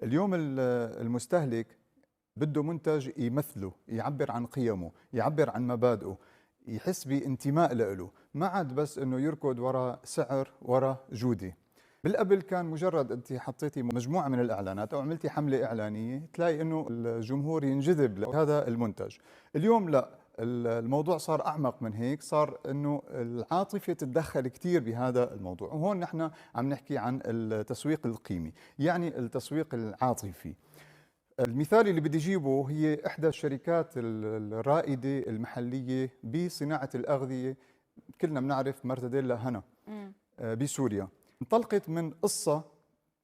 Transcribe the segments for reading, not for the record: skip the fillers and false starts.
اليوم المستهلك بده منتج يمثله، يعبر عن قيمه، يعبر عن مبادئه، يحس بانتماء له، ما عاد بس انه يركض وراء سعر وراء جوده. بالقبل كان مجرد انت حطيتي مجموعه من الاعلانات او عملتي حمله اعلانيه تلاقي انه الجمهور ينجذب لهذا المنتج. اليوم لا، الموضوع صار اعمق من هيك، صار انه العاطفه تتدخل كثير بهذا الموضوع، وهون نحن عم نحكي عن التسويق القيمي، يعني التسويق العاطفي. المثال اللي بدي اجيبه هي احدى الشركات الرائده المحليه بصناعه الاغذيه، كلنا بنعرف مرتديلا هنا إمم. بسوريا. انطلقت من قصه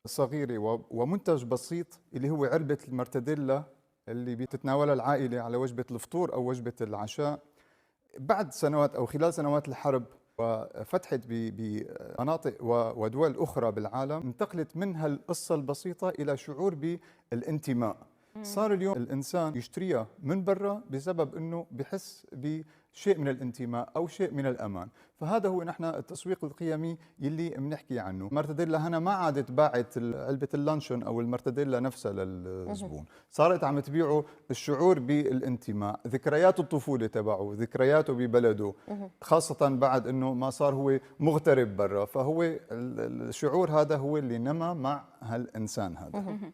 صغيره ومنتج بسيط اللي هو علبه المرتديلا اللي بتتناولها العائله على وجبه الفطور او وجبه العشاء. بعد سنوات او خلال سنوات الحرب وفتحت بمناطق ودول اخرى بالعالم، انتقلت من هالقصه البسيطه الى شعور بالانتماء. صار اليوم الانسان يشتريها من برا بسبب انه بحس بشيء من الانتماء او شيء من الامان، فهذا هو نحن التسويق القيمي يلي بنحكي عنه. مرتديلا هنا ما عادت باعت علبه اللانشون او المرتديلا نفسها للزبون، صارت عم تبيعه الشعور بالانتماء، ذكريات الطفوله تبعه، ذكرياته ببلده، خاصه بعد انه ما صار هو مغترب برا، فهو الشعور هذا هو اللي نما مع هالانسان هذا.